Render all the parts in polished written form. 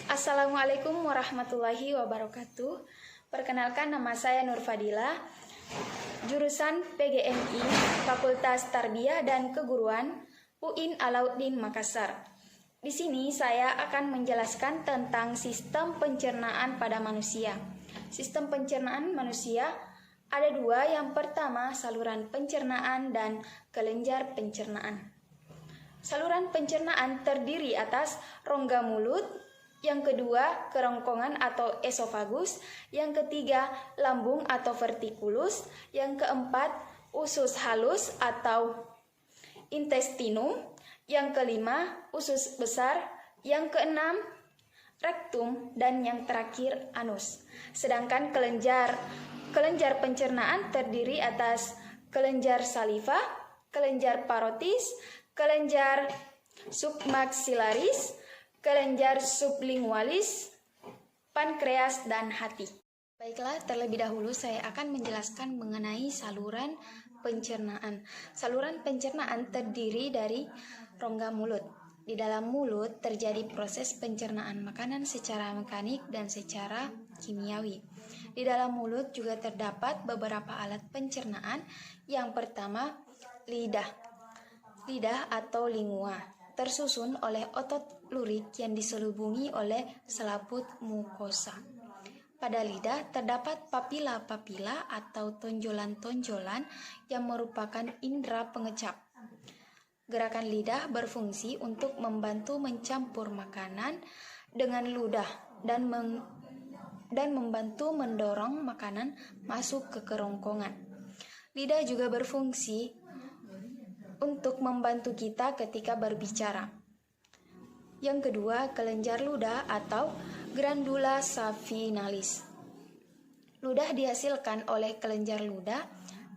Assalamualaikum warahmatullahi wabarakatuh. Perkenalkan, nama saya Nur Fadila, jurusan PGMI, Fakultas Tarbiyah dan Keguruan, UIN Alauddin Makassar. Di sini saya akan menjelaskan tentang sistem pencernaan pada manusia. Sistem pencernaan manusia ada dua, yang pertama saluran pencernaan dan kelenjar pencernaan. Saluran pencernaan terdiri atas rongga mulut, yang kedua kerongkongan atau esofagus, yang ketiga lambung atau vertikulus, yang keempat usus halus atau intestinum, yang kelima usus besar, yang keenam rektum, dan yang terakhir anus. Sedangkan kelenjar pencernaan terdiri atas kelenjar saliva, kelenjar parotis, kelenjar submaxillaris, kelenjar sublingualis, pankreas, dan hati. Baiklah, terlebih dahulu saya akan menjelaskan mengenai saluran pencernaan. Saluran pencernaan terdiri dari rongga mulut. Di dalam mulut terjadi proses pencernaan makanan secara mekanik dan secara kimiawi. Di dalam mulut juga terdapat beberapa alat pencernaan. Yang pertama, lidah atau lingua, tersusun oleh otot lurik yang diselubungi oleh selaput mukosa. Pada lidah terdapat papila-papila atau tonjolan-tonjolan yang merupakan indera pengecap. Gerakan lidah berfungsi untuk membantu mencampur makanan dengan ludah dan membantu mendorong makanan masuk ke kerongkongan. Lidah juga berfungsi untuk membantu kita ketika berbicara. Yang kedua, kelenjar ludah atau glandula saphinalis. Ludah dihasilkan oleh kelenjar ludah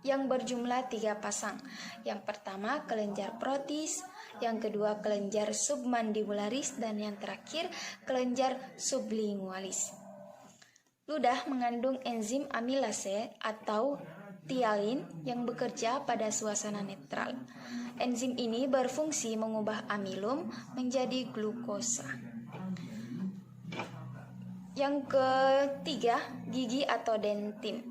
yang berjumlah 3 pasang. Yang pertama kelenjar protis, yang kedua kelenjar submandibularis, dan yang terakhir kelenjar sublingualis. Ludah mengandung enzim amilase atau tialin yang bekerja pada suasana netral. Enzim ini berfungsi mengubah amilum menjadi glukosa. Yang ketiga, gigi atau dentin.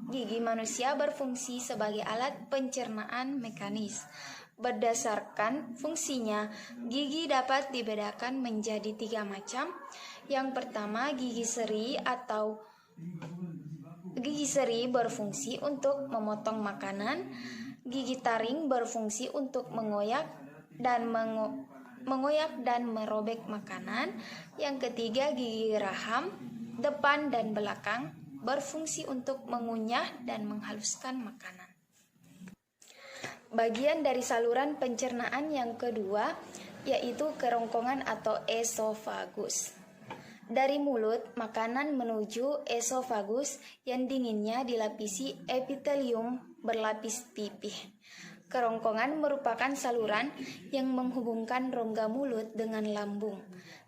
Gigi manusia berfungsi sebagai alat pencernaan mekanis. Berdasarkan fungsinya, gigi dapat dibedakan menjadi 3 macam. Yang pertama, gigi seri berfungsi untuk memotong makanan. Gigi taring berfungsi untuk mengoyak dan merobek makanan. Yang ketiga, gigi raham depan dan belakang berfungsi untuk mengunyah dan menghaluskan makanan. Bagian dari saluran pencernaan yang kedua yaitu kerongkongan atau esofagus. Dari mulut, makanan menuju esofagus yang dinginnya dilapisi epitelium berlapis pipih. Kerongkongan merupakan saluran yang menghubungkan rongga mulut dengan lambung.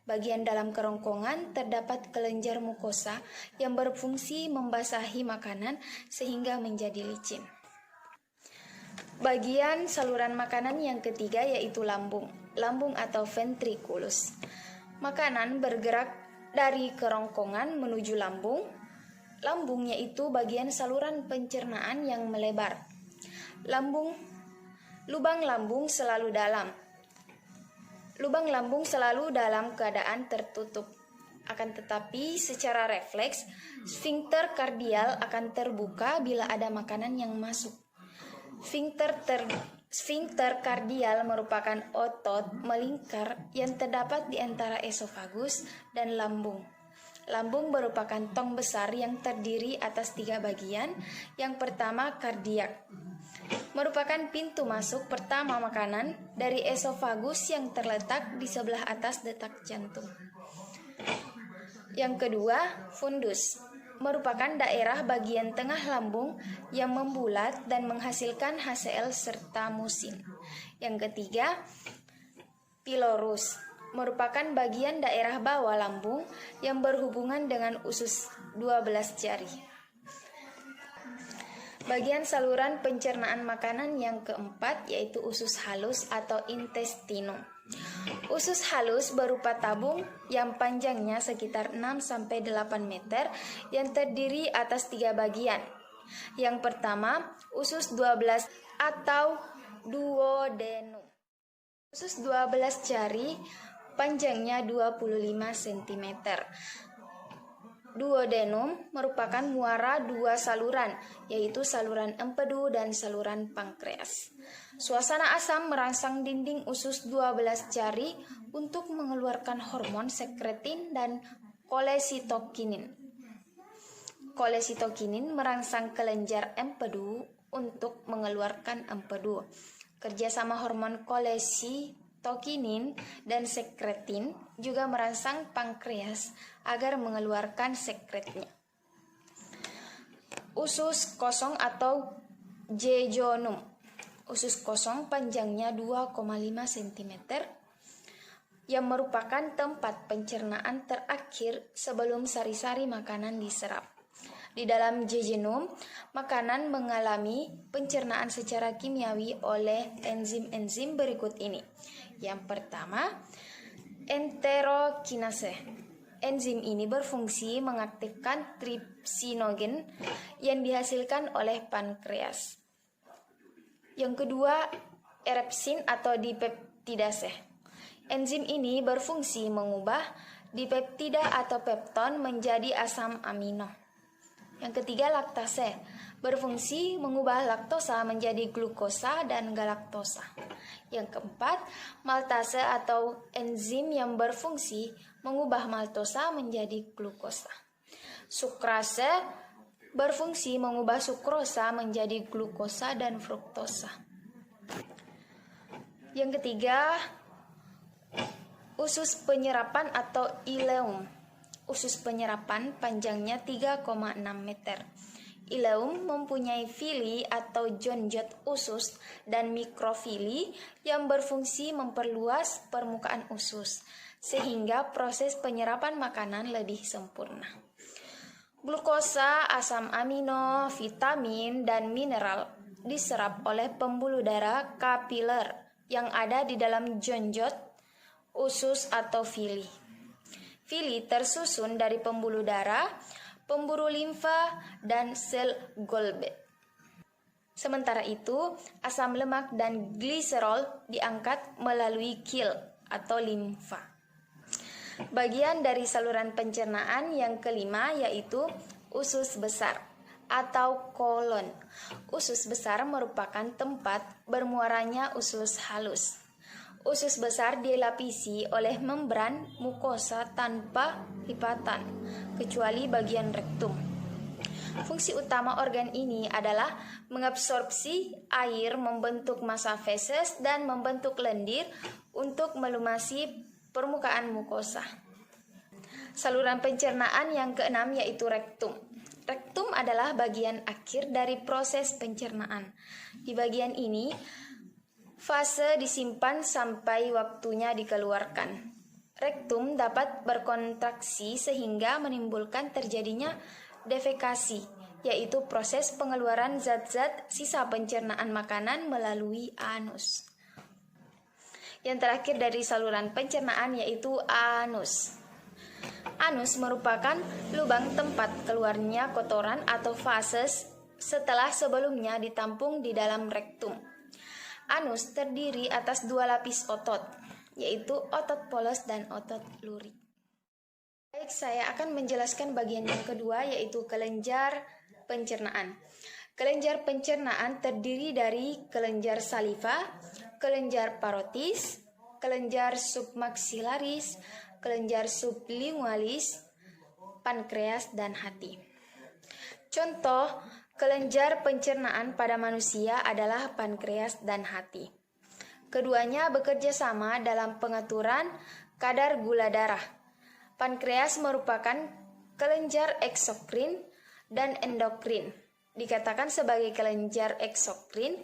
Bagian dalam kerongkongan terdapat kelenjar mukosa yang berfungsi membasahi makanan sehingga menjadi licin. Bagian saluran makanan yang ketiga yaitu lambung atau ventriculus. Makanan bergerak dari kerongkongan menuju lambung. Lambung yaitu bagian saluran pencernaan yang melebar. Lubang lambung selalu dalam. Lubang lambung selalu dalam keadaan tertutup. Akan tetapi secara refleks, sfinkter kardial akan terbuka bila ada makanan yang masuk. Sfinkter kardial merupakan otot melingkar yang terdapat di antara esofagus dan lambung. Lambung merupakan tong besar yang terdiri atas 3 bagian. Yang pertama, kardiak, merupakan pintu masuk pertama makanan dari esofagus yang terletak di sebelah atas detak jantung. Yang kedua, fundus, merupakan daerah bagian tengah lambung yang membulat dan menghasilkan HCl serta musin. Yang ketiga, pilorus, merupakan bagian daerah bawah lambung yang berhubungan dengan usus 12 jari. Bagian saluran pencernaan makanan yang keempat yaitu usus halus atau intestinum. Usus halus berupa tabung yang panjangnya sekitar 6-8 meter yang terdiri atas 3 bagian. Yang pertama, usus 12 atau duodenum. Usus 12 jari panjangnya 25 cm. Duodenum merupakan muara 2 saluran, yaitu saluran empedu dan saluran pankreas. Suasana asam merangsang dinding usus 12 jari untuk mengeluarkan hormon sekretin dan kolesitokinin. Kolesitokinin merangsang kelenjar empedu untuk mengeluarkan empedu. Kerjasama hormon kolesitokinin dan sekretin juga merangsang pankreas agar mengeluarkan sekretnya. Usus kosong atau jejunum. Usus kosong panjangnya 2,5 cm yang merupakan tempat pencernaan terakhir sebelum sari-sari makanan diserap. Di dalam jejunum, makanan mengalami pencernaan secara kimiawi oleh enzim-enzim berikut ini. Yang pertama, enterokinase. Enzim ini berfungsi mengaktifkan tripsinogen yang dihasilkan oleh pankreas. Yang kedua, erepsin atau dipeptidase. Enzim ini berfungsi mengubah dipeptida atau pepton menjadi asam amino. Yang ketiga, laktase. Berfungsi mengubah laktosa menjadi glukosa dan galaktosa. Yang keempat, maltase atau enzim yang berfungsi mengubah maltosa menjadi glukosa. Sukrase berfungsi mengubah sukrosa menjadi glukosa dan fruktosa. Yang ketiga, usus penyerapan atau ileum. Usus penyerapan panjangnya 3,6 meter. Ileum mempunyai fili atau jonjot usus dan mikrofili yang berfungsi memperluas permukaan usus, sehingga proses penyerapan makanan lebih sempurna. Glukosa, asam amino, vitamin, dan mineral diserap oleh pembuluh darah kapiler yang ada di dalam jonjot usus atau fili. Fili tersusun dari pembuluh darah, pembuluh limfa, dan sel Golgi. Sementara itu, asam lemak dan gliserol diangkat melalui kil atau limfa. Bagian dari saluran pencernaan yang kelima yaitu usus besar atau kolon. Usus besar merupakan tempat bermuaranya usus halus. Usus besar dilapisi oleh membran mukosa tanpa lipatan, kecuali bagian rektum. Fungsi utama organ ini adalah mengabsorpsi air, membentuk massa feses, dan membentuk lendir untuk melumasi permukaan mukosa. Saluran pencernaan yang keenam yaitu rektum. Rektum adalah bagian akhir dari proses pencernaan. Di bagian ini, fase disimpan sampai waktunya dikeluarkan. Rektum dapat berkontraksi sehingga menimbulkan terjadinya defekasi, yaitu proses pengeluaran zat-zat sisa pencernaan makanan melalui anus. Yang terakhir dari saluran pencernaan yaitu anus. Anus merupakan lubang tempat keluarnya kotoran atau fases setelah sebelumnya ditampung di dalam rektum. Anus terdiri atas 2 lapis otot, yaitu otot polos dan otot lurik. Baik, saya akan menjelaskan bagian yang kedua, yaitu kelenjar pencernaan. Kelenjar pencernaan terdiri dari kelenjar saliva, kelenjar parotis, kelenjar submaksilaris, kelenjar sublingualis, pankreas, dan hati. Contoh kelenjar pencernaan pada manusia adalah pankreas dan hati. Keduanya bekerja sama dalam pengaturan kadar gula darah. Pankreas merupakan kelenjar eksokrin dan endokrin. Dikatakan sebagai kelenjar eksokrin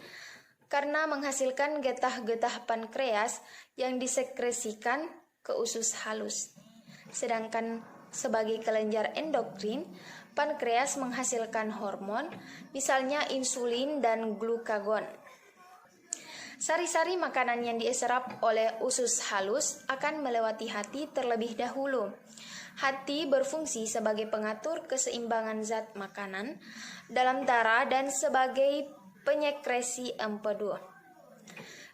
karena menghasilkan getah-getah pankreas yang disekresikan ke usus halus. Sedangkan sebagai kelenjar endokrin, pankreas menghasilkan hormon, misalnya insulin dan glukagon. Sari-sari makanan yang diserap oleh usus halus akan melewati hati terlebih dahulu. Hati berfungsi sebagai pengatur keseimbangan zat makanan dalam darah dan sebagai penyekresi empedu.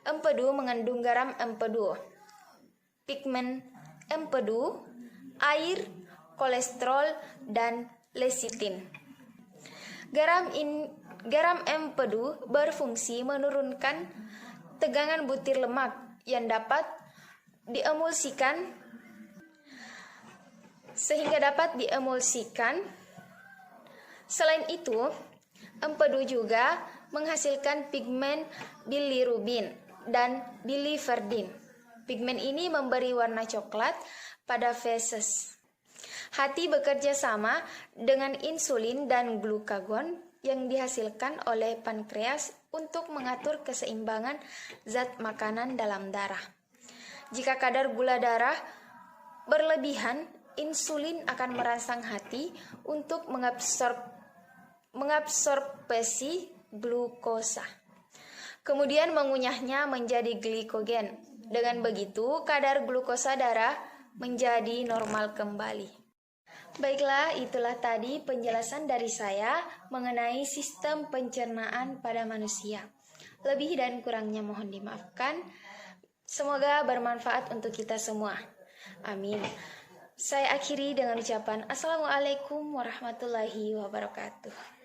Empedu mengandung garam empedu, pigmen empedu, air, kolesterol, dan lecitin. Garam empedu berfungsi menurunkan tegangan butir lemak yang dapat diemulsikan sehingga dapat diemulsikan. Selain itu, empedu juga menghasilkan pigmen bilirubin dan biliverdin. Pigmen ini memberi warna coklat pada feses. Hati bekerja sama dengan insulin dan glukagon yang dihasilkan oleh pankreas untuk mengatur keseimbangan zat makanan dalam darah. Jika kadar gula darah berlebihan, insulin akan merangsang hati untuk mengabsorpsi glukosa, kemudian mengunyahnya menjadi glikogen. Dengan begitu, kadar glukosa darah menjadi normal kembali. Baiklah, itulah tadi penjelasan dari saya mengenai sistem pencernaan pada manusia. Lebih dan kurangnya mohon dimaafkan. Semoga bermanfaat untuk kita semua. Amin. Saya akhiri dengan ucapan Assalamualaikum warahmatullahi wabarakatuh.